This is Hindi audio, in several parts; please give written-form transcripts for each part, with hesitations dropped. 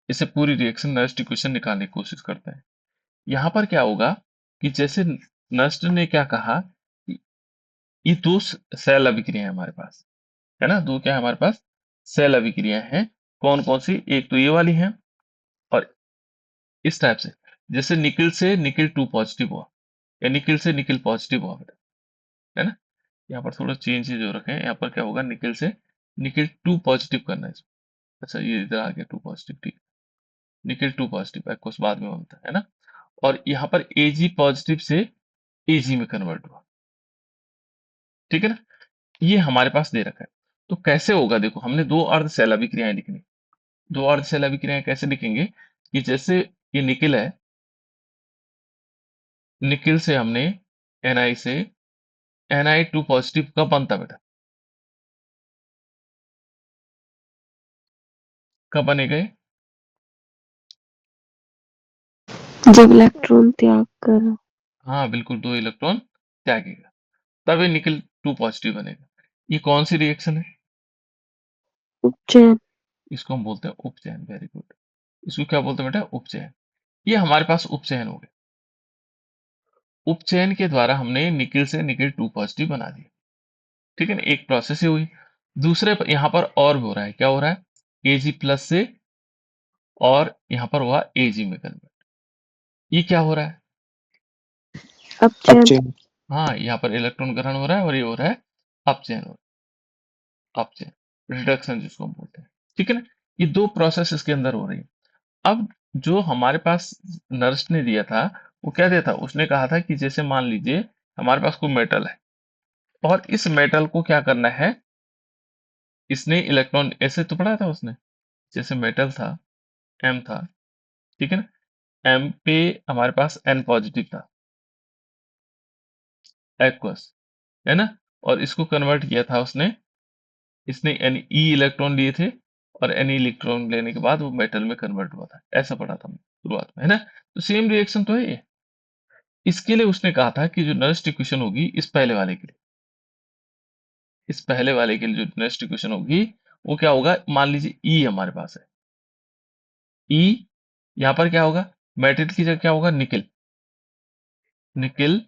इससे पूरी रिएक्शन नस्ट इक्वेशन निकालने की कोशिश करते हैं। यहाँ पर क्या होगा कि जैसे नस्ट ने क्या कहा कि ये दो सेल अभिक्रिया है हमारे पास, है ना, दो क्या है हमारे पास, सेल अभिक्रिया है। कौन कौन सी, एक तो ये वाली है और इस टाइप से, जैसे निकिल से निकिल 2 पॉजिटिव हुआ या निकिल से निकिल पॉजिटिव हुआ बेटा, है ना। यहाँ पर थोड़ा चेंज जो रखे हैं, यहाँ पर क्या होगा, निकिल से निकिल 2 पॉजिटिव करना है इसमें। अच्छा ये इधर आ गया 2 पॉजिटिव, ठीक, निकिल 2 पॉजिटिव एक्वस बाद में बनता है ना। और यहाँ पर एजी पॉजिटिव से एजी में कन्वर्ट हुआ, ठीक है ना। ये हमारे पास दे रखा है। तो कैसे होगा, देखो हमने दो अर्ध सेल अभिक्रियाएं लिखनी। दो अर्ध सेल अभिक्रियाएं कैसे लिखेंगे कि जैसे ये निकिल है, निकिल से हमने एनआई से Na2 पॉजिटिव कब बनता बेटा, कब बनेगा ये? जब इलेक्ट्रॉन त्याग कर। हाँ बिल्कुल, दो इलेक्ट्रॉन त्यागेगा तब ये निकिल 2 पॉजिटिव बनेगा। ये कौन सी रिएक्शन है? उपचयन। इसको हम बोलते हैं उपचयन, वेरी गुड। इसको क्या बोलते हैं बेटा, उपचयन। ये हमारे पास उपचयन हो गया। उपचयन के द्वारा हमने निकिल से निकिल 2 पॉजिटिव बना दिया, ठीक है ना, एक प्रोसेस ही हुई। दूसरे पर यहाँ पर और भी हो रहा है, क्या हो रहा है, एजी प्लस से और यहाँ पर हुआ एजी में कन्वर्ट। ये क्या हो रहा है, अपचयन। अपचयन। हाँ यहाँ पर इलेक्ट्रॉन ग्रहण हो रहा है और ये हो रहा है अपचयन, हो रहा है अपचयन, रिडक्शन जिसको हम बोलते हैं, ठीक है ना। ये दो प्रोसेस इसके अंदर हो रही है। अब जो हमारे पास नर्स ने दिया था, वो क्या दिया था, उसने कहा था कि जैसे मान लीजिए हमारे पास कोई मेटल है और इस मेटल को क्या करना है, इसने इलेक्ट्रॉन ऐसे तो पढ़ा था उसने, जैसे मेटल था, एम था, ठीक है ना, एम पे हमारे पास एन पॉजिटिव था, एक्वस, है ना, और इसको कन्वर्ट किया था उसने, इसने एन ई इलेक्ट्रॉन लिए थे और एन इलेक्ट्रॉन लेने के बाद वो मेटल में कन्वर्ट हुआ था, ऐसा पढ़ा था हमने शुरुआत में, है ना। तो सेम रिएक्शन तो है ये। इसके लिए उसने कहा था कि जो नस्ट इक्वेशन होगी इस पहले वाले के लिए, इस पहले वाले के लिए जो नेक्स्ट इक्वेशन होगी वो क्या होगा, मान लीजिए ई हमारे पास है, ई, यहाँ पर क्या होगा, मेटल की जगह क्या होगा, निकिल, निकिल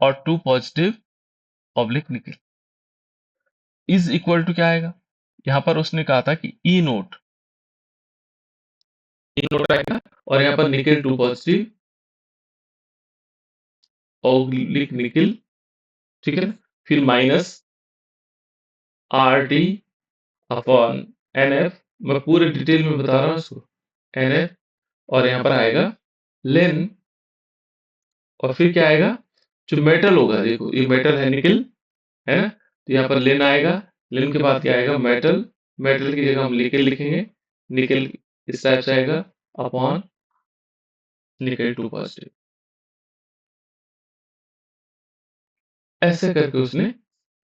और 2 positive oblique nickel is equal to क्या आएगा, यहाँ पर उसने कहा था कि ई नोट आएगा और यहाँ पर निकिल 2 पॉजिटिव ऑब्लिक निकिल, ठीक है ना, फिर minus R T upon N F, मैं पूरे डिटेल में बता रहा हूँ इसको, एन एफ, और यहाँ पर आएगा लेन, और फिर क्या आएगा, जो मेटल होगा, देखो ये मेटल है निकिल, है ना, तो यहाँ पर लेन आएगा, लेन के बाद क्या आएगा, मेटल, मेटल की जगह हम निकिल लिखेंगे, निकिल इस टाइप से आएगा अपॉन निकिल 2 पॉजिटिव, ऐसे करके उसने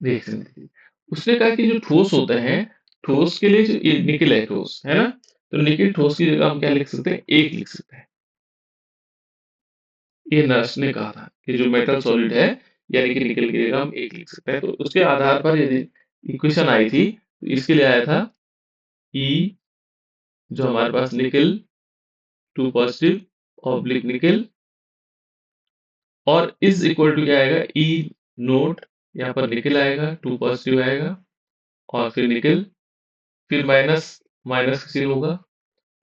रिएक्शन दी। उसने कहा कि जो ठोस होते हैं, ठोस के लिए जो ये निकिल है ठोस, है ना, तो निकिल ठोस की जगह हम क्या लिख सकते हैं, एक लिख सकते हैं। ये नर्स ने कहा था कि जो मेटल सॉलिड है यानी कि निकल की जगह हम एक लिख सकते हैं। तो उसके आधार पर यदि इक्वेशन आई थी तो इसके लिए आया था ई, जो हमारे पास निकल 2 पॉजिटिव ऑब्लिक निकल, और इज इक्वल टू क्या आएगा, ई नोट, यहाँ पर निकल आएगा 2 पॉजिटिव आएगा और फिर निकल, फिर माइनस, माइनस का चिन्ह होगा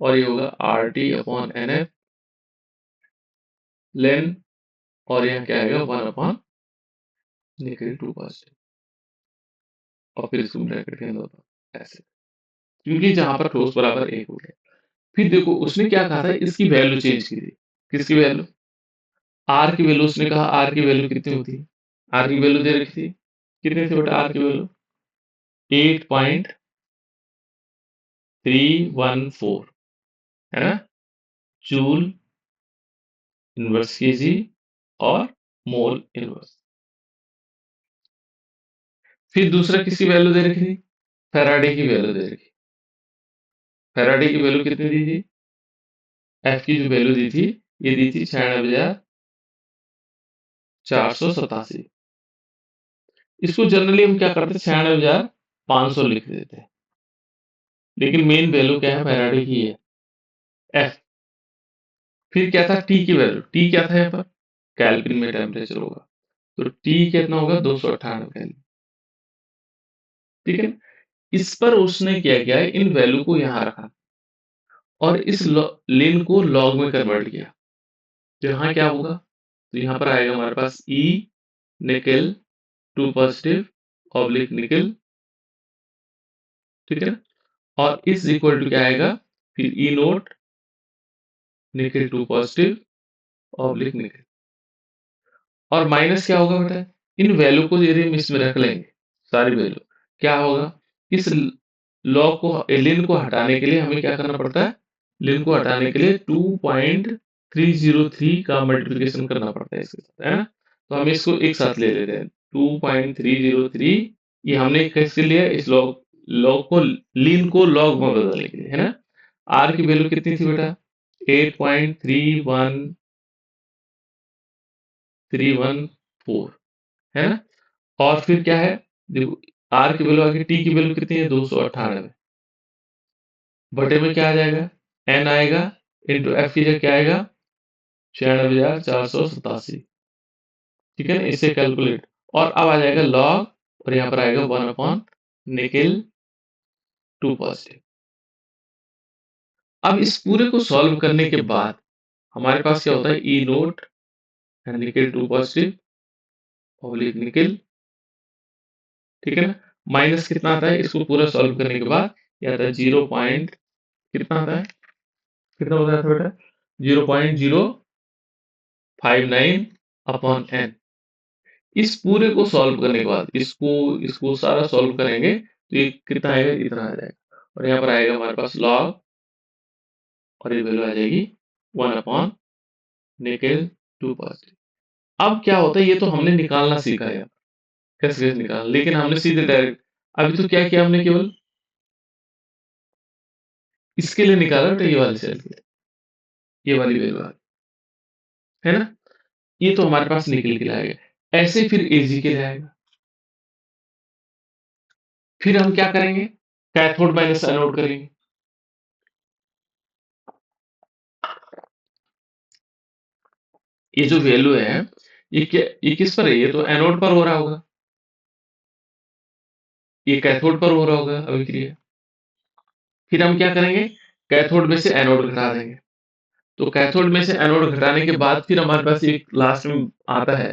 और ये होगा R T upon N F लेन, और यहाँ क्या आएगा 1 अपॉन निकल 2 पॉजिटिव, और फिर इसको ब्रैकेट के अंदर ऐसे, क्योंकि जहां पर ठोस बराबर एक हो गया। फिर देखो उसने क्या कहा था, इसकी वैल्यू चेंज की थी, किसकी वैल्यू, आर की वैल्यू, उसने कहा आर की वैल्यू कितनी होती है, आर की वैल्यू दे रखी थी, कितनी थी बेटा आर की वैल्यू, 8.314, है ना, जूल इनवर्स केजी और मोल इनवर्स। फिर दूसरा किसकी वैल्यू दे रखी थी, फैराडे की वैल्यू दे रखी, फैराडे की वैल्यू कितनी दी थी, एफ की जो वैल्यू दी थी, ये दी थी 96,487। इसको जनरली हम क्या करते हैं, 96,500 लिख देते हैं, लेकिन मेन वैल्यू क्या है, फैराडे की है एफ। फिर क्या था, टी की वैल्यू, टी क्या था यहाँ पर, केल्विन में टेम्परेचर होगा, तो टी कितना होगा, 298 केल्विन। ठीक है, इस पर उसने क्या किया, इन वैल्यू को यहाँ रखा और इस लिन को लॉग में कन्वर्ट किया। तो यहाँ क्या होगा, तो यहाँ पर आएगा हमारे पास ई निकल 2 पॉजिटिव ऑब्लिक निकल, ठीक है ना, और इस इक्वल टू क्या आएगा, फिर ई नोट निकल 2 पॉजिटिव ऑब्लिक निकल, और माइनस क्या होगा बेटा, इन वैल्यू को यदि हम इसमें रख लेंगे सारी वैल्यू, क्या होगा, इस लॉग को लिन को हटाने के लिए हमें क्या करना पड़ता है, लिन को हटाने के लिए 2.303 का मल्टीप्लिकेशन करना पड़ता है इसके साथ, है ना। तो हम इसको एक साथ ले लेते हैं, 2.303, ये हमने कैसे लिया, इस लॉग लॉग को लिन को लॉग में बदलने के लिए, है ना। आर की वैल्यू कितनी थी बेटा, 8.31314, है ना। और फिर क्या है, देखो आर की वैल्यू आगे, टी की वैल्यू कितनी है, 298, बटे में क्या आ जाएगा, एन आएगा, इंटू एफ की जगह क्या आएगा, 96,487, ठीक है ना, इससे कैलकुलेट, और अब आ जाएगा लॉग, और यहाँ पर आएगा 1 अपॉन निकल 2 पॉजिटिव। अब इस पूरे को सॉल्व करने के बाद हमारे पास क्या होता है, ई नोट निकल 2 पॉजिटिव ऑब्लिक निकल, ठीक है ना, माइनस कितना आता है, इसको पूरा सॉल्व करने के बाद ये आता है 0 पॉइंट, कितना आता है, कितना बताया था बेटा, 0.059 अपॉन एन। इस पूरे को सॉल्व करने के बाद इसको इसको सारा सॉल्व करेंगे तो ये कितना आएगा, इतना आ जाएगा, और यहाँ पर आएगा हमारे पास लॉग, और ये वैल्यू आ जाएगी 1 अपॉन निकल 2 पॉजिटिव। अब क्या होता है, ये तो हमने निकालना सीखा है, कैसे कैसे निकालना, लेकिन हमने सीधे डायरेक्ट, अभी तो क्या किया हमने, केवल इसके लिए निकाला बेटा, ये वाले सेल के लिए, ये वाली वैल्यू आ गई, है ना, ये तो हमारे पास निकल के आएगा। ऐसे फिर एजी के लिए आएगा, फिर हम क्या करेंगे, कैथोड माइनस एनोड करेंगे। ये जो वैल्यू है, ये क्या, ये किस पर है, ये तो एनोड पर हो रहा होगा, ये कैथोड पर हो रहा होगा अभिक्रिया। फिर हम क्या करेंगे, कैथोड में से एनोड घटा देंगे, तो कैथोड में से एनोड घटाने के बाद फिर हमारे पास एक लास्ट में आता है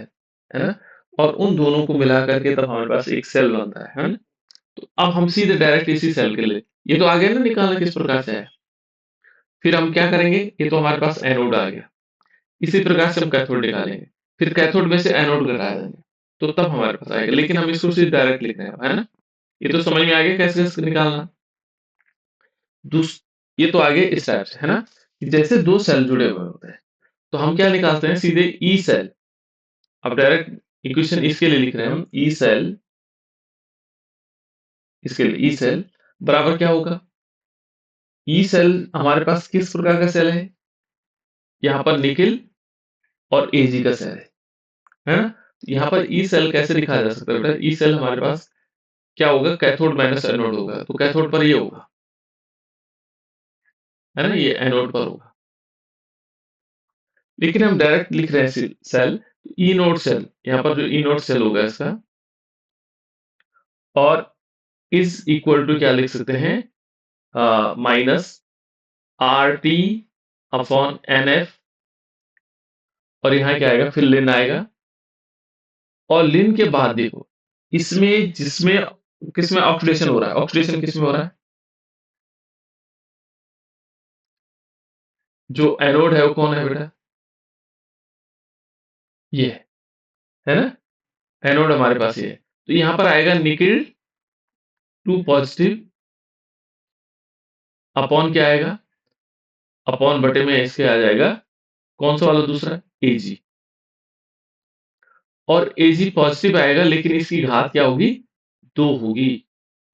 ना, और उन दोनों को मिला करके तब हमारे पास एक सेल बनता है ना। तो अब हम सीधे डायरेक्ट इसी सेल के लिए, ये तो आगे ना निकालना किस प्रकार से है, फिर हम क्या करेंगे, ये तो हमारे पास एनोड आ गया, इसी प्रकार से हम कैथोड निकालेंगे, फिर कैथोड में से एनोड घटा देंगे, तो तब हमारे पास आएगा, लेकिन हम इसको सीधे डायरेक्ट लिख रहे हैं, है ना। ये तो समझ में आ गया कैसे कैसे निकालना। दूस ये तो आगे इस टाइप से, है ना, कि जैसे दो सेल जुड़े हुए होते हैं, तो हम क्या निकालते हैं, सीधे ई सेल, अब डायरेक्ट इक्वेशन इसके लिए लिख रहे हैं हम, ई सेल, इसके लिए ई सेल बराबर क्या होगा, ई सेल हमारे पास किस प्रकार का सेल है, यहाँ पर निकिल और एजी का सेल है ना। यहाँ पर ई सेल कैसे लिखा जा सकता है बेटा, ई सेल हमारे पास क्या होगा, कैथोड माइनस एनोड होगा, तो कैथोड पर ये होगा, है ना, ये एनोड पर होगा, लेकिन हम डायरेक्ट लिख रहे हैं सेल, ई नोड सेल, यहाँ पर जो ई नोड सेल होगा इसका, और इज इक्वल टू क्या लिख सकते हैं, minus R T upon N F, और यहाँ क्या आएगा, फिर लिन आएगा, और लिन के बाद देखो इसमें जिसमें किसमें ऑक्सीडेशन हो रहा है, ऑक्सीडेशन किसमें हो रहा है, जो एनोड है वो कौन है बेटा, ये है ना, एनोड हमारे पास ये है, तो यहाँ पर आएगा निकिल 2 पॉजिटिव अपॉन क्या आएगा, अपॉन बटे में इसके आ जाएगा कौन सा वाला दूसरा, एजी, और एजी पॉजिटिव आएगा, लेकिन इसकी घात क्या होगी, 2 होगी,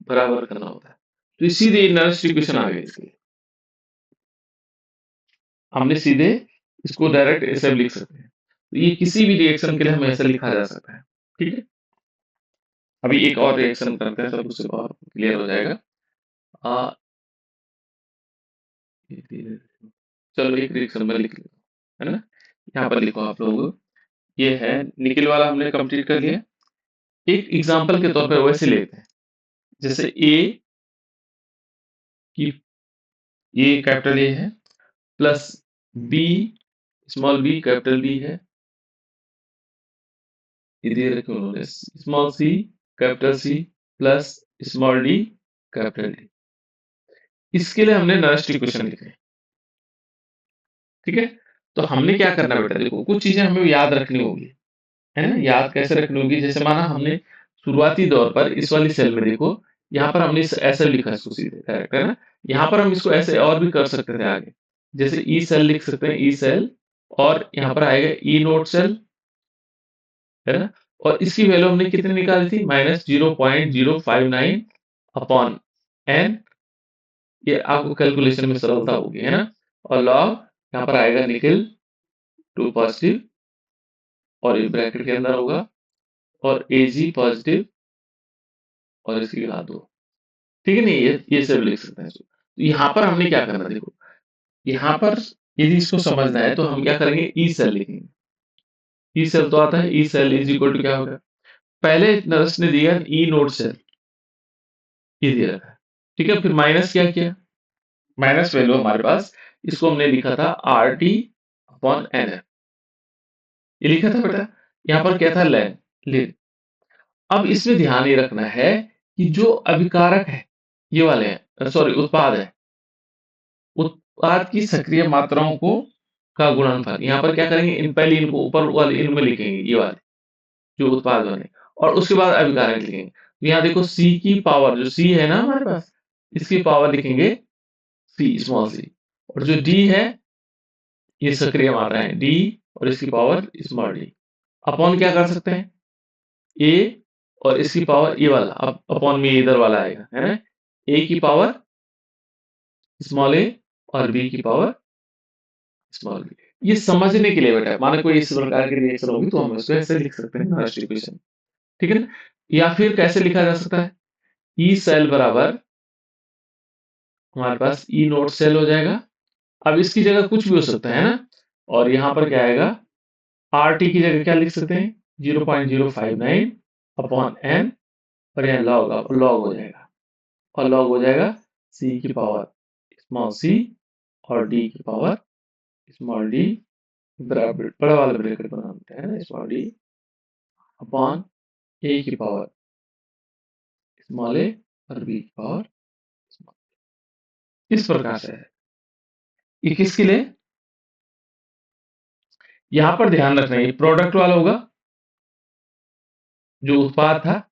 बराबर करना होता है, तो इसीलिए नर्स इक्वेशन आ गई इसके, हमने सीधे इसको डायरेक्ट ऐसे लिख सकते हैं, तो ये किसी भी रिएक्शन के लिए हमें ऐसे लिखा जा सकता है, ठीक है। अभी एक और रिएक्शन करते हैं, सब उससे और क्लियर हो जाएगा। आ, चलो एक रिएक्शन में लिख लो, है ना। यहाँ पर लिखो आप लोग, ये है निकल वाला हमने कंप्लीट कर लिया। एक एग्जांपल के तौर पे वैसे लेते हैं, जैसे ए की, ये कैपिटल ए है, plus B small B capital B है, ये दे रखे उन्होंने, small C capital C plus small D capital D. इसके लिए हमने नरेस्ट इक्वेशन लिखे, ठीक है। तो हमने क्या करना बेटा, देखो कुछ चीजें हमें याद रखनी होगी, है ना। याद कैसे रखनी होगी, जैसे माना हमने शुरुआती दौर पर इस वाली सेल में देखो, यहाँ पर हमने ऐसे लिखा है इसको सीधे डायरेक्ट, है ना। यहाँ पर हम इसको ऐसे और भी कर सकते थे आगे, जैसे ई सेल लिख सकते हैं, ई सेल, और यहाँ पर आएगा ई नोट सेल, है ना। और इसकी वैल्यू हमने कितनी निकाली थी, -0.059 अपॉन एन, ये आपको कैलकुलेशन में सरलता होगी, है ना। और लॉग यहाँ पर आएगा निकल टू पॉजिटिव, और ये ब्रैकेट के अंदर होगा, और एजी पॉजिटिव, और इसकी घात 2, ठीक है नहीं, ये सब लिख सकते हैं इसको। तो यहाँ पर हमने क्या करना, देखो यहाँ पर यदि इसको समझना है तो हम क्या करेंगे, ई सेल लिखेंगे। ई सेल तो आता है, E cell is equal to क्या होगा, पहले नरस ने दिया ई नोट सेल, ये दिया रखा है, ठीक है। फिर माइनस क्या किया, माइनस वैल्यू हमारे पास, इसको हमने लिखा था R T upon N F, ये लिखा था बेटा। यहाँ पर क्या था, लेन, लेन। अब इसमें ध्यान ये रखना है कि जो अभिकारक है, ये वाले हैं, सॉरी उत्पाद है, उत्पाद की सक्रिय मात्राओं को का गुणनफल, यहाँ पर क्या करेंगे, इन पहले इनको ऊपर वाले इनमें लिखेंगे, ये वाले जो उत्पाद बने, और उसके बाद अभिकारक लिखेंगे। तो यहाँ देखो सी की पावर, जो सी है ना हमारे पास, इसकी पावर लिखेंगे सी स्मॉल सी, और जो डी है, ये सक्रिय मात्रा है डी, और इसकी पावर स्मॉल डी, अपॉन क्या कर सकते हैं, ए, और इसकी पावर ये वाला, अब अपॉन में इधर वाला आएगा, है ना, ए की पावर स्मॉल ए, और बी की पावर स्मॉल बी। ये समझने के लिए बेटा, माने कोई इस प्रकार की रिएक्शन होगी तो हम इसको ऐसे लिख सकते हैं, नरेस्ट इक्वेशन, ठीक है ना। या फिर कैसे लिखा जा सकता है, ई सेल बराबर हमारे पास ई नोट सेल हो जाएगा। अब इसकी जगह कुछ भी हो सकता है ना, और यहाँ पर क्या आएगा, आर टी की जगह क्या लिख सकते हैं, 0.059 अपॉन एन, और यहाँ लॉग, लॉग हो जाएगा, और लॉग हो जाएगा सी की पावर स्मॉल सी, और डी की पावर स्मॉल डी, बराबर बड़ा वाला ब्रैकेट बनाते हैं ना, स्मॉल डी अपॉन ए की पावर स्मॉल ए, और बी की पावर स्मॉल, इस प्रकार से है। ये किसके लिए, यहां पर ध्यान रखना है, ये प्रोडक्ट वाला होगा जो उत्पाद था,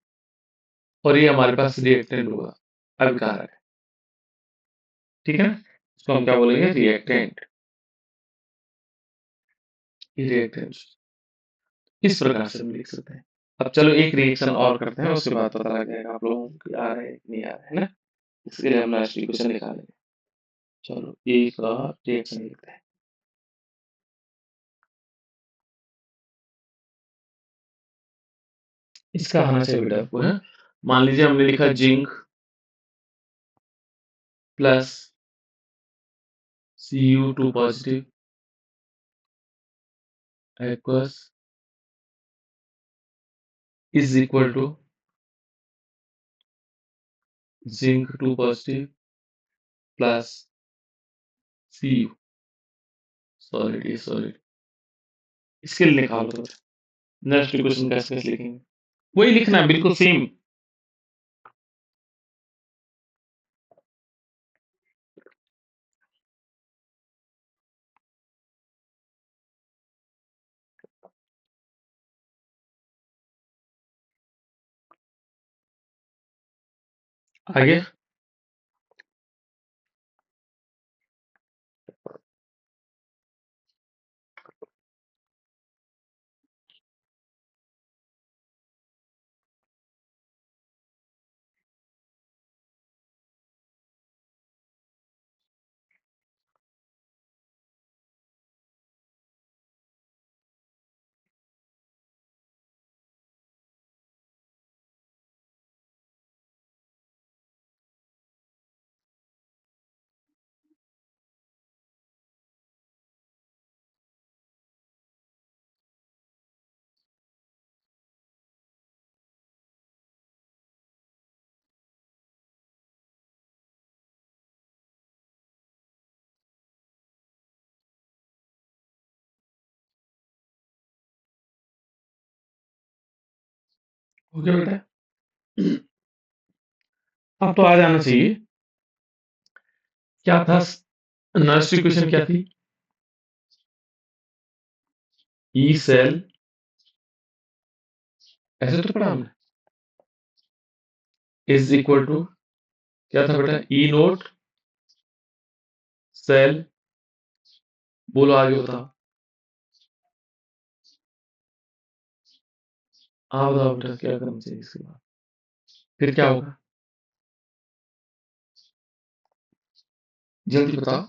और ये हमारे पास रिएक्टेंट होगा, अभिकारक है, ठीक है ना। इसको हम क्या बोलेंगे, रिएक्टेंट, रिएक्टेंट, इस प्रकार से हम लिख सकते हैं। अब चलो एक रिएक्शन और करते हैं, उसके बाद पता लग जाएगा आप लोगों को आ रहा है कि नहीं आ रहा है ना। इसके लिए हम लास्ट इक्वेशन निकालेंगे। चलो एक और रिएक्शन लिखते हैं। इसका आना चाहिए बेटा आपको, है। मान लीजिए हमने लिखा zinc plus Cu2 positive aqueous is equal to zinc 2 positive plus Cu solid, ये सॉलिड। इसके लिए निकालो तो नेक्स्ट इक्वेशन कैसे कैसे लिखेंगे, वही लिखना है बिल्कुल सेम। आगे ओके बेटा, अब तो आ जाना चाहिए। क्या था? नर्सरी इक्वेशन क्या थी? ई सेल, ऐसे तो पढ़ा हमने, इज इक्वल टू क्या था बेटा? ई नोट सेल, बोलो आगे बताओ। आप बताओ बेटा क्या करना चाहिए इसके बाद, फिर क्या होगा? जल्दी बताओ,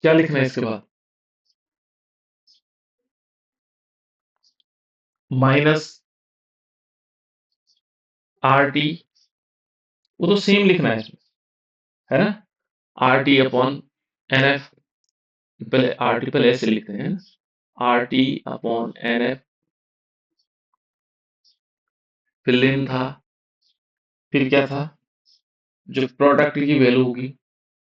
क्या लिखना है इसके बाद? माइनस आर टी, वो तो सेम लिखना है इसमें, है ना? R T upon N F, पहले आर टी पहले ऐसे लिखते हैं, R T upon N F, फिर लेन था, फिर क्या था? जो प्रोडक्ट की वैल्यू होगी,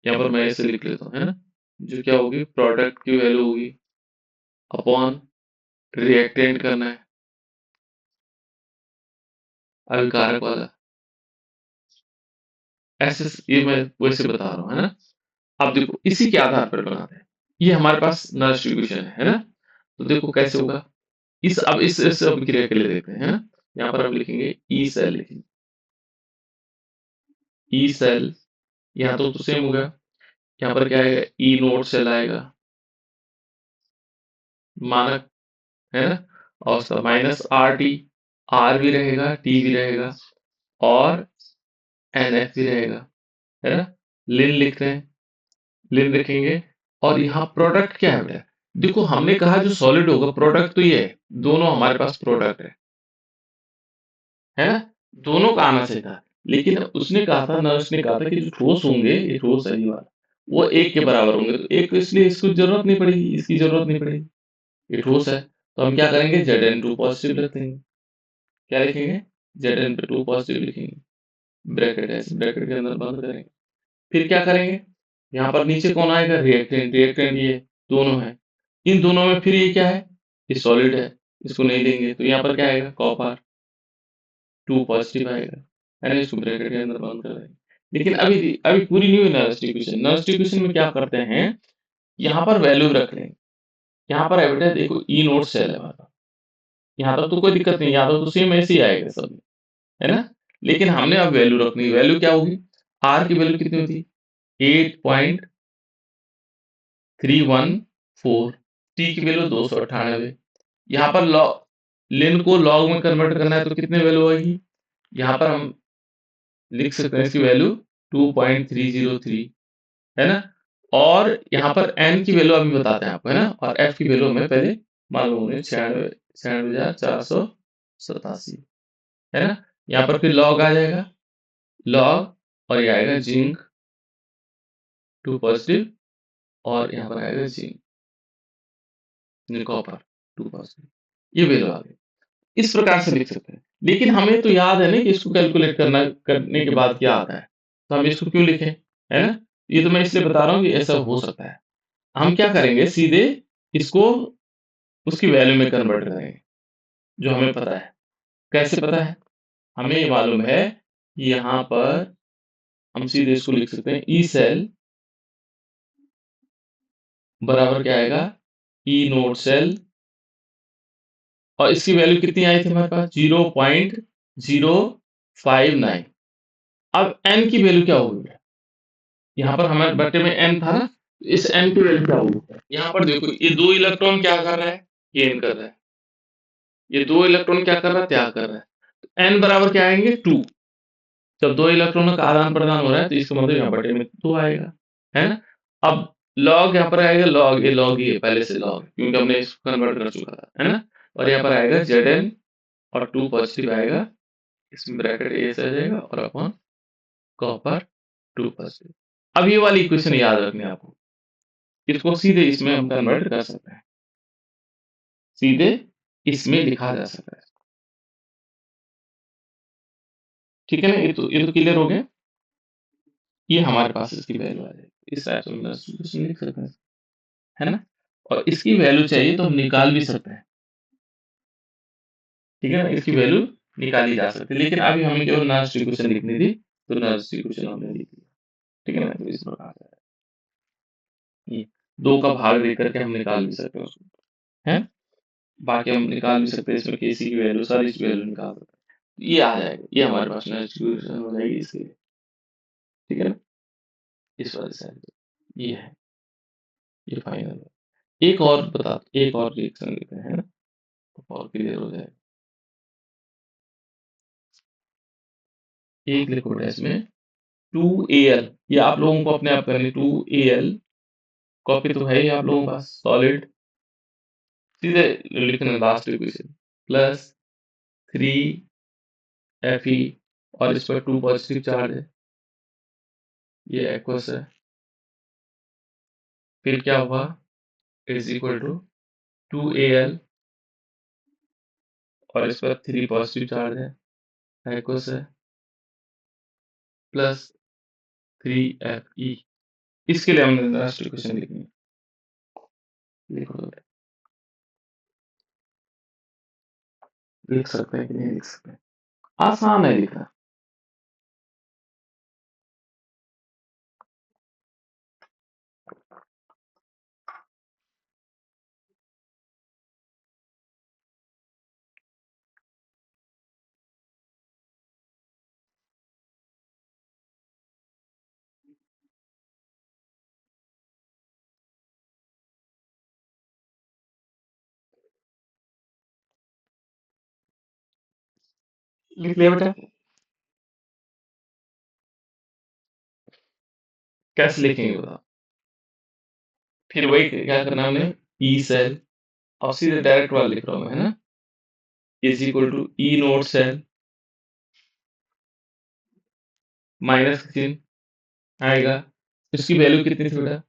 यहाँ पर मैं ऐसे लिख लेता हूँ, है ना? जो क्या होगी? प्रोडक्ट की वैल्यू होगी अपॉन रिएक्टेंट करना है, अभिकारक वाला, ऐसे ये मैं वैसे बता रहा हूँ, है ना? अब देखो इसी के आधार पर बनाते हैं, ये हमारे पास नर्स डिस्ट्रीब्यूशन है ना? तो देखो कैसे होगा, इस अभिक्रिया के लिए देखते हैं, है ना? यहाँ पर हम लिखेंगे ई सेल, लिखेंगे ई सेल, यहाँ तो सेम होगा, यहाँ पर क्या आएगा? ई नोट सेल आएगा, मानक, है ना? और उसका माइनस आर टी, आर भी रहेगा, टी भी रहेगा, और एन एफ भी रहेगा, है ना? लिन लिख रहे हैं, लिन लिखेंगे, और यहाँ प्रोडक्ट क्या है बेटा? देखो हमने कहा जो सॉलिड होगा प्रोडक्ट तो ये है, दोनों हमारे पास प्रोडक्ट है ना? दोनों का आना चाहिए था, लेकिन उसने कहा था, नर्स ने कहा था कि जो ठोस होंगे, ये ठोस है ये वाला, वो एक के बराबर होंगे, तो एक, तो इसलिए इसको जरूरत नहीं पड़ेगी, इसकी जरूरत नहीं पड़ेगी, ये ठोस है, तो हम क्या करेंगे? जेड एन टू पॉजिटिव लिखेंगे, क्या लिखेंगे? जेड एन पे टू पॉजिटिव लिखेंगे, ब्रैकेट है, इस ब्रैकेट के अंदर बंद करेंगे, फिर क्या करेंगे? यहाँ पर नीचे कौन आएगा? रिएक्टेंट, रिएक्टेंट ये दोनों है, इन दोनों में फिर ये क्या है? ये सॉलिड है, इसको नहीं देंगे, तो यहाँ पर क्या आएगा? कॉपर, टू पॉजिटिव आएगा, है ना? इसको ब्रैकेट के अंदर बंद कर देंगे, लेकिन अभी अभी पूरी नहीं हुई नर्स इक्वेशन। नर्स इक्वेशन में क्या करते हैं? यहाँ पर वैल्यू रख लेंगे, यहाँ पर है बेटा देखो ई नोट सेल है हमारा, यहाँ तक तो कोई दिक्कत नहीं, यहाँ तक तो सेम ऐसे ही आएगा सब, है ना? लेकिन हमने अब वैल्यू रखनी, वैल्यू क्या होगी? आर की वैल्यू कितनी होती? 8.314, टी की वैल्यू 298, यहाँ पर लॉग, लेन को लॉग में कन्वर्ट करना है तो कितने वैल्यू आएगी? यहाँ पर हम लिख सकते हैं इसकी वैल्यू 2.303, है ना? और यहाँ पर n की वैल्यू अभी बताते हैं आपको, है ना? और f की वैल्यू हमें पहले मालूम होनी, 96,487, है ना? यहाँ पर फिर लॉग आ जाएगा, लॉग, और ये आएगा जिंक टू पॉजिटिव, और यहाँ पर आएगा जिंक कॉपर टू पॉजिटिव, ये वैल्यू आ गई, इस प्रकार से लिख सकते हैं। लेकिन हमें तो याद है ना कि इसको कैलकुलेट करने के बाद क्या आता है, तो हम इसको क्यों लिखें, है ना? ये तो मैं इसलिए बता रहा हूँ कि ऐसा हो सकता है। हम क्या करेंगे? सीधे इसको उसकी वैल्यू में कन्वर्ट करेंगे, जो हमें पता है। कैसे पता है? हमें ये मालूम है कि यहाँ पर हम सीधे इसको लिख सकते हैं, ई सेल बराबर क्या आएगा? ई नोट सेल, और इसकी वैल्यू कितनी आई थी हमारे पास? 0.059। अब n की वैल्यू क्या होगी? यहाँ पर हमारे बट्टे में n था ना, तो इस n की वैल्यू क्या होगी? यहाँ पर देखो ये दो इलेक्ट्रॉन क्या कर रहा है? गेन कर रहा है, ये दो इलेक्ट्रॉन क्या कर रहा है? त्याग कर रहा है, तो n बराबर क्या आएंगे? 2। जब दो इलेक्ट्रॉनों का आदान प्रदान हो रहा है तो इसका मतलब यहाँ बटे में 2 आएगा, है ना? अब लॉग यहाँ पर आएगा, लॉग, ये लॉग ही है पहले से लॉग, क्योंकि हमने इसको कन्वर्ट कर चुका था, है ना? और यहाँ पर आएगा जेड एन, और 2 पॉजिटिव आएगा, इसमें ब्रैकेट ए से आ जाएगा, और अपॉन कॉपर 2 पॉजिटिव। अब ये वाली इक्वेशन याद रखनी है आपको, इसको सीधे इसमें हम कन्वर्ट कर सकते हैं, सीधे इसमें लिखा जा सकता है, ठीक है ना? ये तो क्लियर हो गया, ये हमारे पास इसकी वैल्यू आ जाएगी, इस टाइप से हम सॉल्यूशन लिख सकते हैं, है ना? और इसकी वैल्यू चाहिए तो हम निकाल भी सकते हैं, ठीक है ना, इसकी वैल्यू निकाली जा सकती है। लेकिन अभी हमें केवल नॉइस्ट इक्वेशन लिखनी थी, तो नॉइस्ट इक्वेशन हमने लिख लिया। ठीक है ना, तो इस प्रकार से ये 2 का भाग दे करके हम निकाल भी सकते हैं उसको, हैं? बाकी हम निकाल भी सकते हैं इसमें केसी की वैल्यू, सारी इसकी वैल्यू निकाल सकते हैं। ये आ जाएगा, ये हमारे पास नॉइस्ट इक्वेशन हो जाएगी इसके लिए। ठीक है ना, इस वाले से ये है, ये फाइनल है। एक और बता, एक और रिएक्शन लेते हैं, है ना, तो और क्लियर हो जाएगा। एक लिक्विड है इसमें 2Al, ये आप लोगों को अपने आप करनी 2Al, कॉपी तो है ही आप लोगों के पास, सॉलिड सीधे लिखना लास्ट इक्वेशन प्लस 3Fe, और इस पर 2 पॉजिटिव चार्ज है, ये एक्वस है। फिर क्या हुआ, इज इक्वल टू 2Al, और इस पर 3 पॉजिटिव चार्ज है, एक्वस है, प्लस 3Fe। इसके लिए हमने लास्ट इक्वेशन लिखनी है, लिखो तो लिख सकते हैं कि नहीं लिख सकते हैं, आसान है लिखना। लिख लिया बेटा, कैसे लिखेंगे बताओ। फिर वही क्या करना हमने, ई सेल, और सीधे डायरेक्ट वाला लिख रहा हूँ मैं, है ना, is equal to E note cell minus चिन्ह आएगा। इसकी वैल्यू कितनी थी बेटा,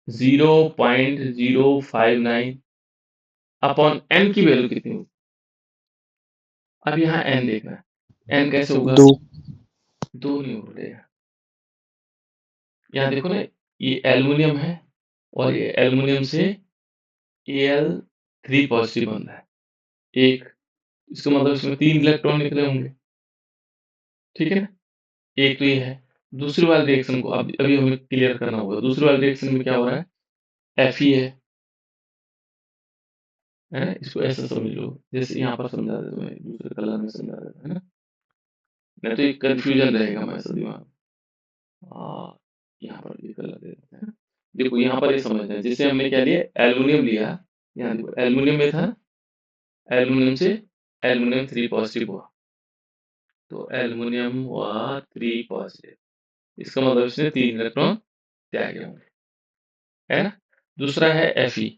0.059 अपॉन एन की वैल्यू कितनी होगी। अब यहाँ एन देखना है, एन कैसे होगा, 2 2 नहीं हो रहा। यहाँ देखो ना, ये एल्युमिनियम है, और ये एल्युमिनियम से Al3 पॉजिटिव बन रहा है, एक, इसका मतलब इसमें 3 इलेक्ट्रॉन निकले होंगे। ठीक है ना, एक तो ये है। दूसरी वाली रिएक्शन को अब अभी हमें क्लियर करना होगा। दूसरी वाली रिएक्शन में क्या हो रहा है, Fe है ना, इसको ऐसा समझ लो, जैसे यहाँ पर समझा देता हूँ, दूसरे कलर में समझा देता है ना, नहीं तो एक कंफ्यूजन रहेगा हमारे साथ दिमाग में। यहाँ पर ये कलर दे देते हैं। देखो यहाँ पर ये समझना है, जैसे हमने क्या लिया, एल्युमिनियम लिया, यहाँ देखो एल्युमिनियम में था, एल्युमिनियम से एल्युमिनियम 3 पॉजिटिव हुआ, तो एल्युमिनियम हुआ 3 पॉजिटिव, इसका मतलब इसने 3 इलेक्ट्रॉन त्यागे होंगे, है ना। दूसरा है Fe,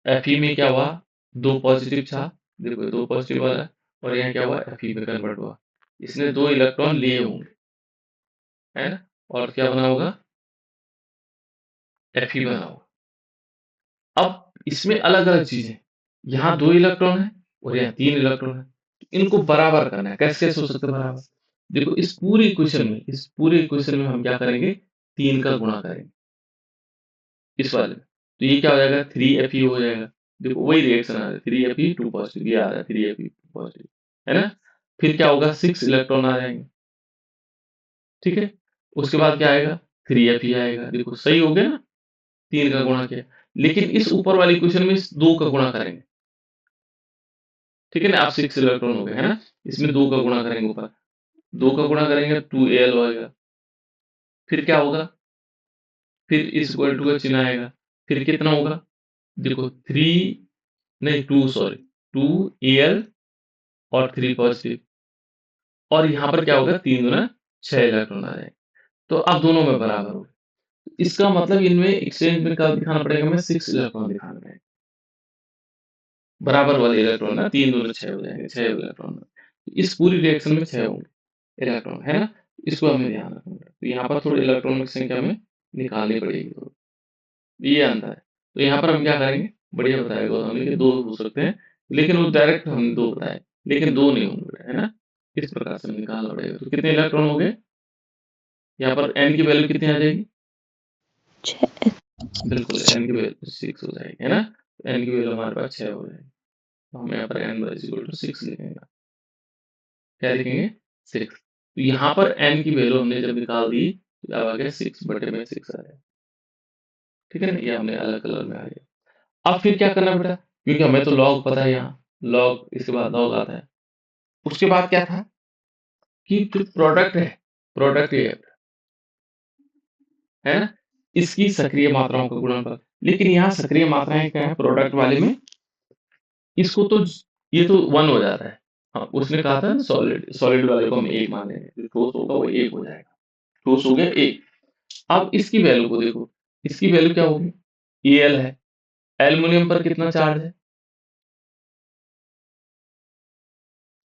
Fe में क्या हुआ, 2 पॉजिटिव था, देखो 2 पॉजिटिव वाला, और यहाँ क्या हुआ, Fe में कन्वर्ट हुआ, इसने 2 इलेक्ट्रॉन लिए होंगे, है ना, और क्या बना होगा, Fe बना होगा। अब इसमें अलग अलग चीजें, यहाँ 2 इलेक्ट्रॉन है और यहाँ 3 इलेक्ट्रॉन है, इनको बराबर करना है। कैसे कैसे हो सकता है बराबर, देखो इस पूरी इक्वेशन में हम क्या करेंगे, 3 का गुणा करेंगे इस वाले में, तो ये क्या हो जाएगा, 3Fe हो जाएगा। देखो वही रिएक्शन आ रहा है, 3Fe 2 पॉजिटिव, ये आ रहा है 3Fe 2 पॉजिटिव, है ना। फिर क्या होगा, 6 इलेक्ट्रॉन आ जाएंगे, ठीक है। उसके बाद क्या आएगा, 3Fe आएगा। देखो सही हो गया ना, 3 का गुणा किया। लेकिन इस ऊपर वाली इक्वेशन में इस 2 का गुणा करेंगे, ठीक है ना, आप 6 इलेक्ट्रॉन हो गए, है ना, इसमें 2 का गुणा करेंगे ऊपर, 2 का गुणा करेंगे 2Al होगा। फिर क्या होगा, फिर इस इक्वल टू का चिन्ह आएगा, फिर कितना होगा, देखो 3, नहीं 2, सॉरी 2Al और 3 पॉजिटिव, और यहाँ पर क्या होगा, 3 दूना 6 इलेक्ट्रॉन आ जाएगा, तो अब दोनों में बराबर हो गए। इसका मतलब इनमें एक्सचेंज में क्या दिखाना पड़ेगा, हमें 6 इलेक्ट्रॉन दिखाना पड़ेगा, बराबर वाले इलेक्ट्रॉन ना, 3 दूना 6 हो जाएंगे, 6 इलेक्ट्रॉन। इस पूरी रिएक्शन में 6 होंगे इलेक्ट्रॉन, है ना, इसको हमें ध्यान रखना है। तो यहाँ पर थोड़ी इलेक्ट्रॉन की संख्या हमें निकालनी पड़ेगी, तो ये अंतर है। तो यहाँ पर हम क्या करेंगे, बढ़िया बताया गौतम ने कि 2 हो सकते हैं, लेकिन वो डायरेक्ट हमने 2 बताए, लेकिन 2 नहीं होंगे, है ना, इस प्रकार से हमें निकालना पड़ेगा। तो कितने इलेक्ट्रॉन हो गए, यहाँ पर n की वैल्यू कितनी आ जाएगी, 6 बिल्कुल n की वैल्यू 6 हो जाएगी, है ना, n की वैल्यू हमारे पास 6 हो जाएगी। तो हम यहाँ पर n इज इक्वल टू 6 लिखेंगे। क्या लिखेंगे? 6। तो यहाँ पर n की वैल्यू हमने जब निकाल दी तो अब आ गया 6/6 आ गया। ठीक है ना, ये हमने अलग कलर में आ गया। अब फिर क्या करना बेटा, क्योंकि हमें तो लॉग पता है, यहाँ लॉग इसके बाद लॉग आता है। उसके बाद क्या था कि जो प्रोडक्ट है, प्रोडक्ट ये है ना, इसकी सक्रिय मात्राओं का गुणनफल। लेकिन यहाँ सक्रिय मात्राएं क्या है प्रोडक्ट वाले में, इसको तो ये तो 1 हो जाता है। हाँ, उसने कहा था ना सॉलिड, सॉलिड वाले को हम 1 मान लेंगे, जो ठोस होगा वो 1 हो जाएगा। ठोस हो गया 1। अब इसकी वैल्यू को देखो, इसकी वैल्यू क्या होगी? एल है। एल्युमिनियम पर कितना चार्ज है?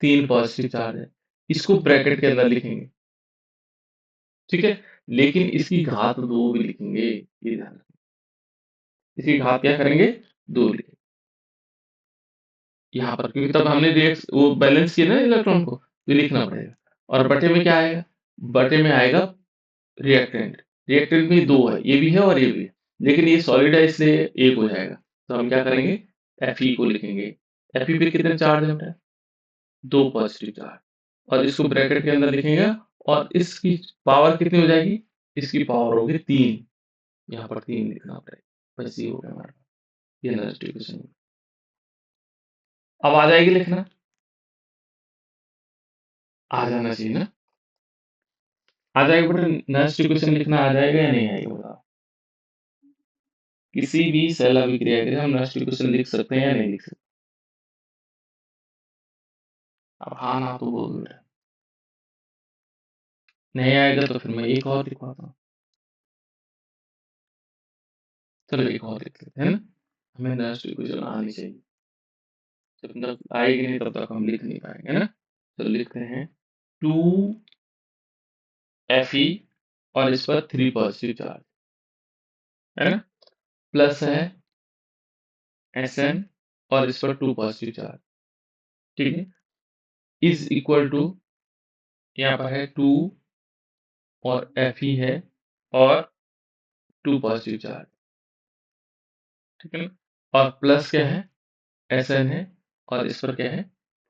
3 पॉजिटिव चार्ज है। इसको ब्रैकेट के अंदर लिखेंगे, ठीक है। लेकिन इसकी घात 2 भी लिखेंगे, ये ध्यान रखना। इसकी घात क्या करेंगे? 2 लिखेंगे यहाँ पर, क्योंकि तब हमने रिएक्ट वो बैलेंस किया ना इलेक्ट्रॉन को, तो लिखना पड़ेगा। और बटे में क्या आएगा? बटे में आएगा रिएक्टेंट। रिएक्टेंट में 2 है, ये भी है और ये भी है, लेकिन ये सॉलिड है इसलिए 1 हो जाएगा। तो हम क्या करेंगे? Fe को लिखेंगे। Fe पे कितने चार्ज है बेटा? 2 पॉजिटिव चार्ज। और इसको ब्रैकेट के अंदर लिखेंगे, और इसकी पावर कितनी हो जाएगी? इसकी पावर होगी 3। यहाँ पर 3 लिखना पड़ेगा, बस ये हो गया हमारा। ये नेक्स्ट इक्वेशन अब आ जाएगी लिखना, आ जाना चाहिए ना। आ जाएगा बेटा, नेक्स्ट इक्वेशन लिखना आ जाएगा या नहीं आएगा बताओ? किसी भी सेल अभिक्रिया के लिए हम नेक्स्ट इक्वेशन लिख सकते हैं या नहीं लिख सकते? अब हाँ ना तो बोल दो बेटा। नहीं आएगा तो फिर मैं एक और लिखवाता हूँ। चलो एक और लिख लेते हैं ना, हमें नेक्स्ट इक्वेशन आनी चाहिए। जब तक आएगी नहीं तब तक हम लिख नहीं पाएंगे, है ना। तो लिखते हैं 2Fe और इस पर 3 पॉजिटिव चार्ज, है ना, प्लस है Sn और इस पर 2 पॉजिटिव चार्ज, ठीक है, इज इक्वल टू, यहाँ पर है 2 और Fe है और 2 पॉजिटिव चार्ज, ठीक है ना, और प्लस क्या है? Sn है और इस पर क्या है?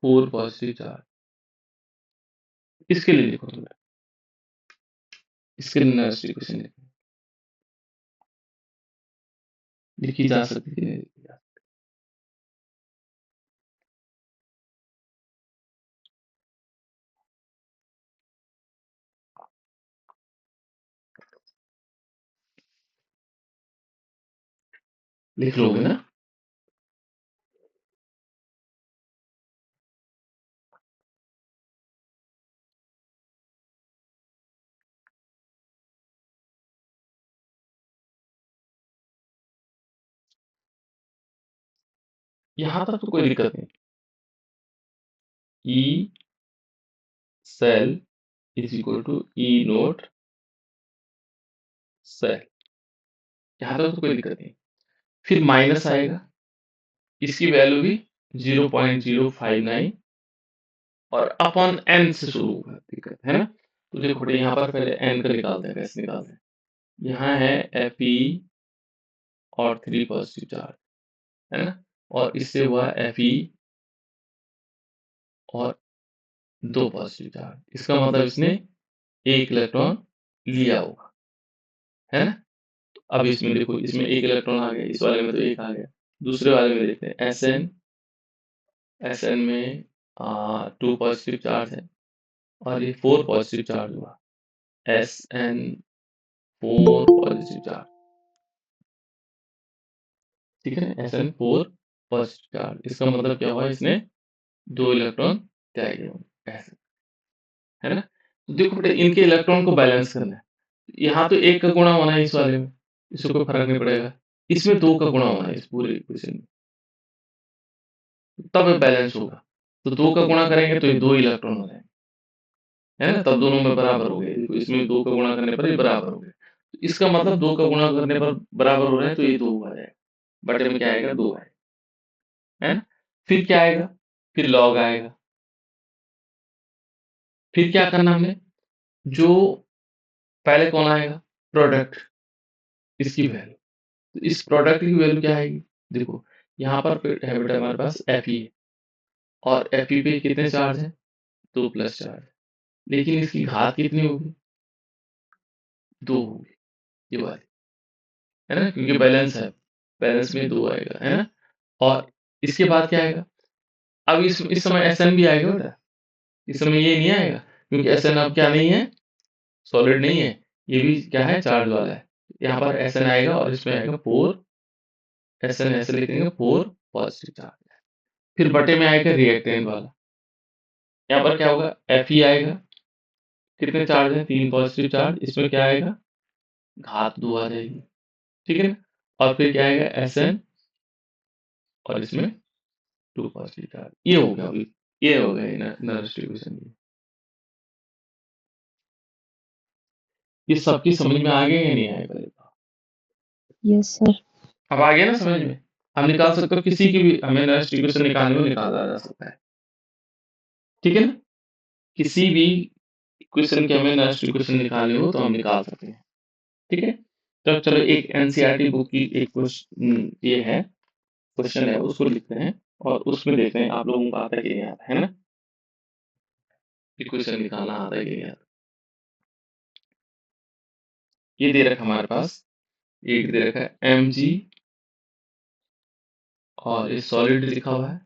4 पॉजिटिव चार्ज। इसके लिए लिखो तुम, इसके लिए नेक्स्ट इक्वेशन लिखी जा सकती है, नहीं लिखी जा सकती? लिख लोगे ना? यहाँ तक तो कोई दिक्कत नहीं। E cell is equal to E note cell, यहाँ तक तो कोई दिक्कत नहीं। फिर माइनस आएगा, इसकी वैल्यू भी 0.059 और अपॉन एन से शुरू होगा, दिक्कत है ना। तो देखो बेटे, यहाँ पर पहले एन का निकालते हैं, कैसे निकालते हैं। यहाँ है Fe और 3 पॉजिटिव चार्ज, है ना, और इससे हुआ Fe और 2 पॉजिटिव चार्ज। इसका मतलब इसने 1 इलेक्ट्रॉन लिया होगा, है ना। अब इसमें देखो, इसमें 1 इलेक्ट्रॉन आ गया, इस वाले में तो 1 आ गया। दूसरे वाले में देखते हैं Sn में 2 पॉजिटिव चार्ज है और ये 4 पॉजिटिव चार्ज हुआ। Sn4 पॉजिटिव चार्ज, ठीक है ना, Sn4 पॉजिटिव चार्ज। इसका मतलब क्या हुआ, इसने 2 इलेक्ट्रॉन त्यागे होंगे, ऐसे, है ना। तो देखो बेटा, इनके इलेक्ट्रॉन को बैलेंस करना है। यहाँ तो 1 का गुणा होना है इस वाले में, इससे कोई फर्क नहीं पड़ेगा। इसमें 2 का गुणा होना है इस पूरे इक्वेशन में, तब बैलेंस होगा। तो 2 का गुणा करेंगे तो ये 2 इलेक्ट्रॉन हो जाएंगे, है ना, तब दोनों में बराबर हो गए। देखो, इसमें 2 का गुणा करने पर ये बराबर हो गए। तो इसका मतलब 2 का गुणा करने पर बराबर हो रहा है, तो ये 2 आ जाएगा। बटे में क्या आएगा? 2 आएगा, है ना। फिर क्या आएगा? फिर लॉग आएगा। फिर क्या करना हमने? जो पहले कौन आएगा? प्रोडक्ट, इसकी वैल्यू। तो इस प्रोडक्ट की वैल्यू क्या आएगी? देखो, यहाँ पर है बेटा हमारे पास Fe है, और Fe पे कितने चार्ज है? 2 प्लस चार्ज। लेकिन इसकी घात कितनी होगी? 2 होगी, ये वाली, है ना, क्योंकि बैलेंस है, बैलेंस में 2 आएगा, है ना। और इसके बाद क्या आएगा? अब इस समय Sn भी आएगा बेटा, इस समय ये नहीं आएगा, क्योंकि Sn अब क्या नहीं है, सॉलिड नहीं है, ये भी क्या है, चार्ज वाला है। यहाँ पर Sn आएगा और इसमें आएगा 4, Sn ऐसे लिखेंगे 4 पॉजिटिव चार्ज। फिर बटे में आएगा रिएक्टेंट वाला, यहाँ पर क्या होगा, Fe आएगा, कितने चार्ज है, 3 पॉजिटिव चार्ज, इसमें क्या आएगा, घात 2 आ जाएगी, ठीक है ना। और फिर क्या आएगा, Sn, और इसमें 2 पॉजिटिव चार्ज। ये हो गया अभी, ये हो गया इनर डिस्ट्रीब्यूशन। ये सबकी समझ में आ गया या नहीं आया पहले तो? Yes sir. अब आ गया ना समझ में। हम निकाल सकते हो, किसी की भी हमें नरेश डिस्ट्रीब्यूशन निकालने में निकाला जा सकता है, ठीक है ना। किसी भी क्वेश्चन की हमें नरेश डिस्ट्रीब्यूशन निकालनी हो तो हम निकाल सकते हैं, ठीक है। तो चलो एक एनसीईआरटी बुक की एक क्वेश्चन ये है, क्वेश्चन है, उसको लिखते हैं और उसमें देखते हैं आप लोगों को आता है कि नहीं आता है ना, क्वेश्चन निकालना आता है कि नहीं आता। ये दे रखा हमारे पास, एक दे रखा है mg, और ये सॉलिड लिखा हुआ है,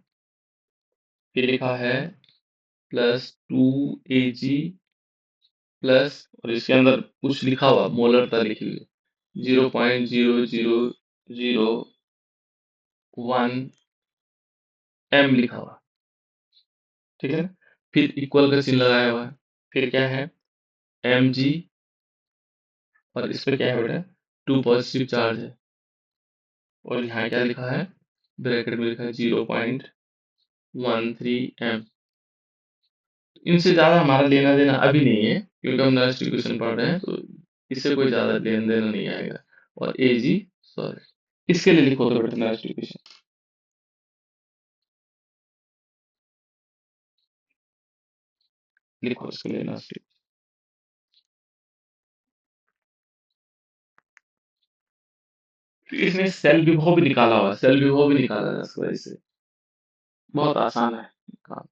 फिर लिखा है +2 Ag प्लस, और इसके अंदर कुछ लिखा हुआ, मोलरता लिखी हुई, 0.0001 m लिखा हुआ, ठीक है ना। फिर इक्वल का चिन्ह लगाया हुआ है, फिर क्या है, mg, और इस पे क्या है बेटा, 2 पॉजिटिव चार्ज है, और यहाँ क्या लिखा है, ब्रैकेट में लिखा है 0.13 m। इनसे ज़्यादा हमारा लेना देना अभी नहीं है, क्योंकि हम नरेश डिस्ट्रीब्यूशन पढ़ रहे हैं, तो इससे कोई ज़्यादा लेना देना नहीं आएगा। और Ag सॉरी, इसके लिए लिखो तो बेटा नरेश डिस्ट्रीब्यूशन, लिखो इसके लिए नरेश डिस्ट्रीब्यूशन। इसने सेल विभव भी निकाला हुआ है, सेल विभव भी निकाला जा सकता है इससे, बहुत आसान है काम।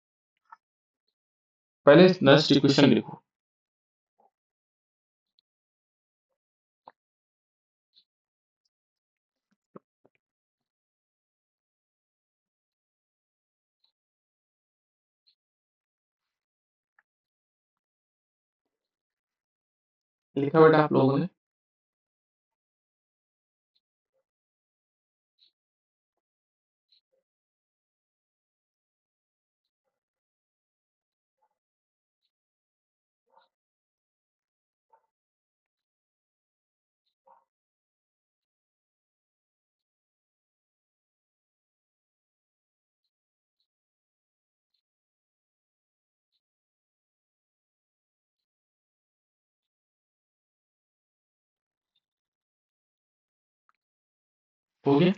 पहले नरेश डिस्ट्रीब्यूशन लिखो, लिखा बेटा आप लोगों ने? हो गया?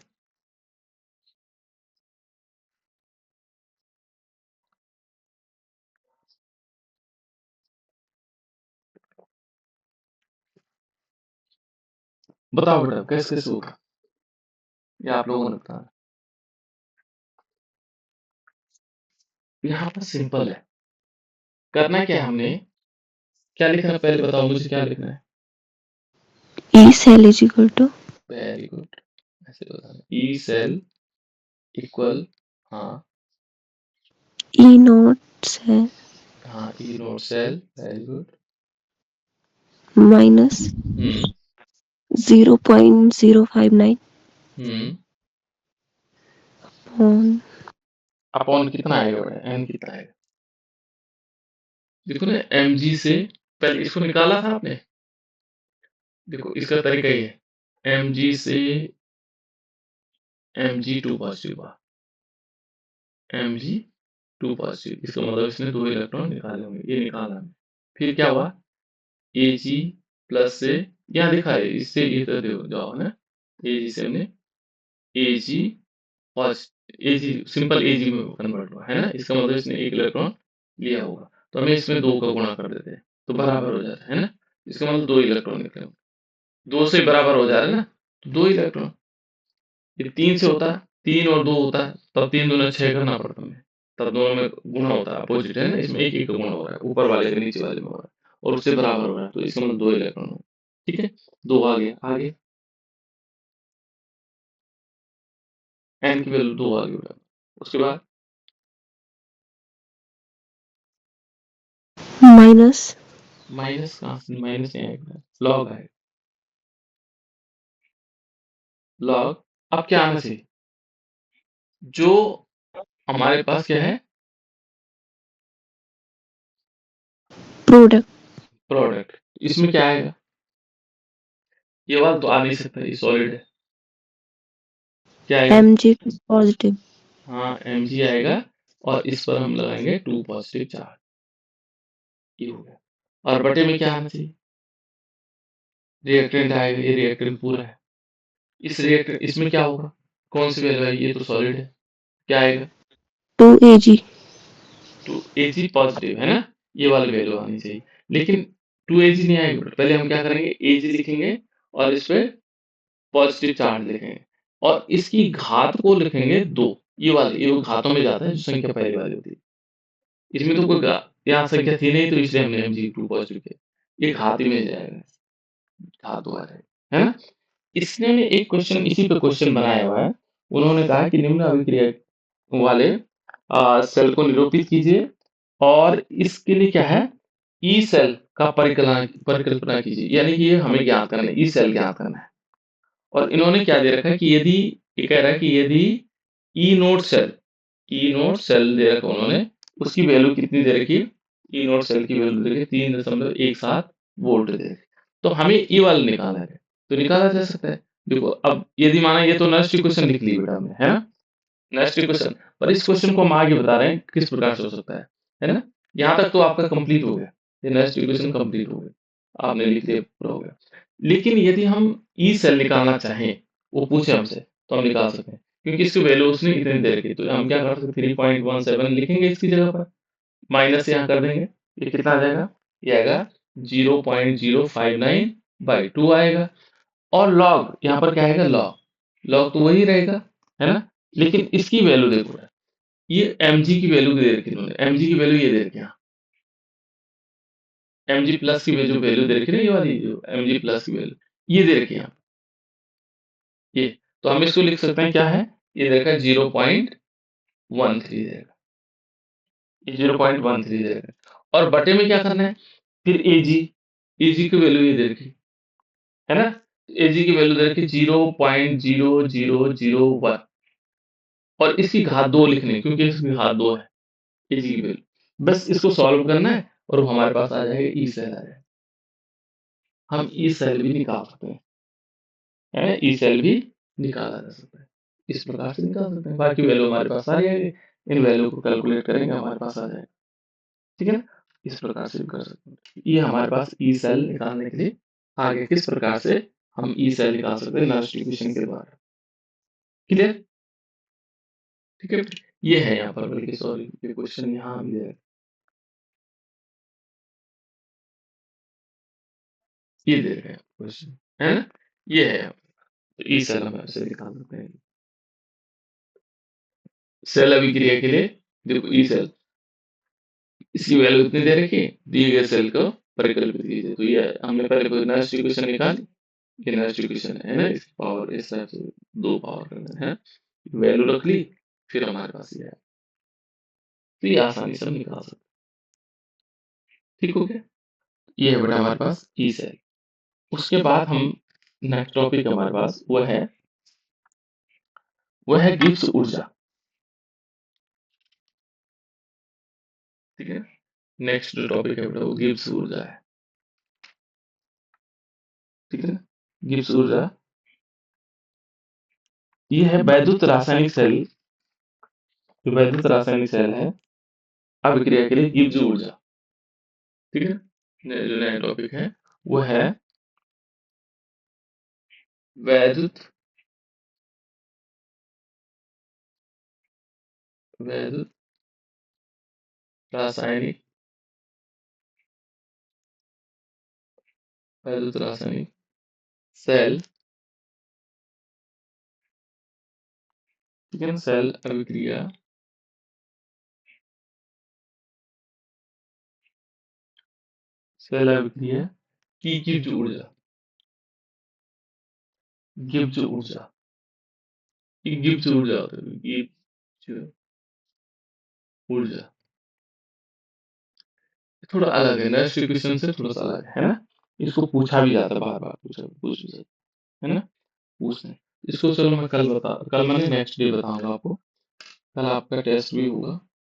बताओ बेटा कैसे कैसे होगा, ये आप लोगों ने बताना। यहाँ पर सिंपल है, करना क्या है हमने, क्या लिखना है पहले बताओ मुझे, क्या लिखना है? E cell is equal to very good, ऐसे बताना, ई सेल इक्वल, हाँ ई नॉट सेल हाँ, E note cell, very good, minus 0.059 upon upon कितना आएगा बेटा, एन कितना आएगा? देखो ना, mg से पहले इसको निकाला था आपने, देखो इसका तरीका ये है, mg से mg2 पॉजिटिव हुआ, mg2 पॉजिटिव, इसका मतलब इसने 2 इलेक्ट्रॉन निकाले होंगे, ये निकाला। फिर क्या हुआ, Ag प्लस से, यहाँ दिखा है, इससे ये तो देखो जाओ ना, Ag से हमने Ag Ag सिंपल Ag में कन्वर्ट हुआ है ना, इसका मतलब इसने 1 इलेक्ट्रॉन लिया होगा, तो हमें इसमें 2 का गुणा कर देते हैं तो बराबर हो जाता है ना, इसका मतलब 2 इलेक्ट्रॉन निकले, 2 से बराबर हो जा रहा है ना, तो 2 इलेक्ट्रॉन। ये 3 से होता, 3 और 2 होता, तब 3 दूना 6 करना पड़ता हमें, तब दोनों में गुणा होता है, अपोजिट है ना, इसमें एक एक का गुणा हो रहा है, ऊपर वाले का नीचे वाले में हो रहा है और उससे बराबर हो रहा है, तो इसका मतलब 2 इलेक्ट्रॉन हो। ठीक है, 2 आ गया। आगे n की वैल्यू 2 आ गई बेटा। उसके बाद माइनस माइनस, कहाँ से माइनस नहीं आएगा, लॉग आएगा। लॉग, अब क्या आना चाहिए, जो हमारे पास क्या है, प्रोडक्ट प्रोडक्ट, इसमें क्या आएगा, ये वाला तो आ नहीं सकता, ये सॉलिड है, क्या आएगा, एम जी पॉजिटिव हाँ एम जी आएगा, और इस पर हम लगाएंगे 2 पॉजिटिव चार्ज, ये हो गया। और बटे में क्या आना चाहिए, रिएक्टेंट आएगा, ये रिएक्टेंट पूरा है, इस रिएक्टेंट इसमें क्या होगा, कौन सी वैल्यू आएगी, ये तो सॉलिड है, क्या आएगा, 2 Ag 2 Ag पॉजिटिव है ना, ये वाली वैल्यू आनी चाहिए। लेकिन 2 Ag नहीं आएगी, पहले हम क्या करेंगे, Ag लिखेंगे और इस पे पॉजिटिव चार्ज लिखेंगे और इसकी घात को लिखेंगे 2, ये वाले, ये वो घातों में जाता है जो संख्या पहली वाली होती है, इसमें तो कोई यहाँ संख्या थी नहीं, तो इसलिए हमने एम जी टू पॉजिटिव किया, ये घात ही में जाएगा, घात हुआ जाएगा, है ना। इसने एक क्वेश्चन इसी पे क्वेश्चन बनाया हुआ है, उन्होंने कहा कि निम्न अभिक्रिया वाले सेल को निरूपित कीजिए और इसके लिए क्या है, ई सेल का परिकल्पना परिकल्पना कीजिए, यानी कि ये हमें ज्ञात करना है, ई सेल ज्ञात करना है। और इन्होंने क्या दे रखा है कि यदि, ये कह रहा है कि यदि ई नोट सेल दे रखा उन्होंने, उसकी वैल्यू कितनी दे रखी है, ई नोट सेल की वैल्यू दे रखी 3.17 वोल्ट दे रखी, तो हमें ई वाला निकालना है, तो निकाला जा सकता है। देखो अब यदि माना, ये तो नस्ट इक्वेशन लिख ली बेटा हमने, है ना, नेक्स्ट क्वेश्चन, पर इस क्वेश्चन को हम आगे बता रहे हैं किस प्रकार से हो सकता है ना। यहाँ तक तो आपका कंप्लीट हो गया, ये नेक्स्ट इक्वेशन कंप्लीट हो गया, आपने लिख दिया, पूरा हो गया। लेकिन यदि हम ई सेल निकालना चाहें, वो पूछे हमसे, तो हम निकाल सकते हैं, क्योंकि इसकी वैल्यू उसने इतनी दे रखी, तो हम क्या कर सकते हैं, 3.17 लिखेंगे इसकी जगह पर, माइनस यहाँ कर देंगे, ये कितना आ जाएगा, ये आएगा 0.059/2 आएगा। और लॉग यहाँ पर क्या आएगा, लॉग, लॉग तो वही रहेगा, है ना। लेकिन इसकी वैल्यू देखो, ये mg की वैल्यू दे रखी इन्होंने, mg की वैल्यू ये दे रखी है, mg प्लस की जो वैल्यू दे रखी है ना, ये वाली जो mg प्लस की वैल्यू ये दे रखी है यहाँ, ये, तो हम इसको लिख सकते हैं, क्या है, ये दे रखा है 0.13 दे रखा है, ये 0.13 दे रखा है, और बटे में क्या करना है, फिर एजी, एजी की वैल्यू ये दे रखी है ना, एजी की वैल्यू दे रखी 0.0001, और इसकी घात 2 लिखनी है, क्योंकि इसकी घात 2 है एजी की वैल्यू, बस इसको सॉल्व करना है और वो हमारे पास आ जाएगा, ई सेल आ जाएगा, हम ई सेल भी निकाल सकते हैं, है ना, ई सेल भी निकाला जा सकता है, इस प्रकार से निकाल सकते हैं, बाकी वैल्यू हमारे पास आ जाएगी, इन वैल्यू को कैलकुलेट करेंगे, हमारे पास आ जाएगा, ठीक है ना, इस प्रकार से भी कर सकते हैं। ये हमारे पास ई सेल निकालने के लिए आगे किस प्रकार से हम ई सेल निकाल सकते हैं नॉन डिस्ट्रीब्यूशन के द्वारा, क्लियर, ठीक है। ये है यहाँ पर, बल्कि सॉरी, ये क्वेश्चन यहाँ भी है, ये दे रहे हैं क्वेश्चन, है ना, ये है, तो ई सेल हम ऐसे निकाल सकते हैं, सेल अभिक्रिया के लिए, देखो ई सेल, इसकी वैल्यू कितनी दे रखी है, दिए गए सेल को परिकल्पित कीजिए, तो ये हमने पहले कोई नेक्स्ट इक्वेशन निकाली, ये नेक्स्ट इक्वेशन है ना, इसकी पावर इस टाइप से 2 पावर करना है, वैल्यू रख ली, फिर हमारे पास ये है, तो ये आसानी से हम निकाल सकते हैं, ठीक हो गया, ये है बेटा हमारे पास ई सेल। उसके बाद हम नेक्स्ट टॉपिक हमारे पास वो है गिब्स ऊर्जा, ठीक है, नेक्स्ट जो टॉपिक है बेटा वो गिब्स ऊर्जा है, ठीक है ना, गिब्स ऊर्जा, ये है वैद्युत रासायनिक सेल, जो वैद्युत रासायनिक सेल है अभिक्रिया के लिए गिब्स ऊर्जा, ठीक है, जो नया टॉपिक है वो है वैद्युत वैद्युत रासायनिक वैद्युत रासायनिक सेल, ठीक है ना, सेल अभिक्रिया सेल अभिक्रिया की गिब्ज ऊर्जा, गिब्ज ऊर्जा, ये गिब्ज ऊर्जा होता है, गिब्ज ऊर्जा थोड़ा अलग है, नेक्स्ट क्वेश्चन से थोड़ा सा अलग है ना। इसको पूछा भी जाता है, बार बार पूछ भी जाता है ना, पूछते इसको। चलो मैं कल मैंने नेक्स्ट डे बताऊंगा आपको, कल आपका टेस्ट भी होगा।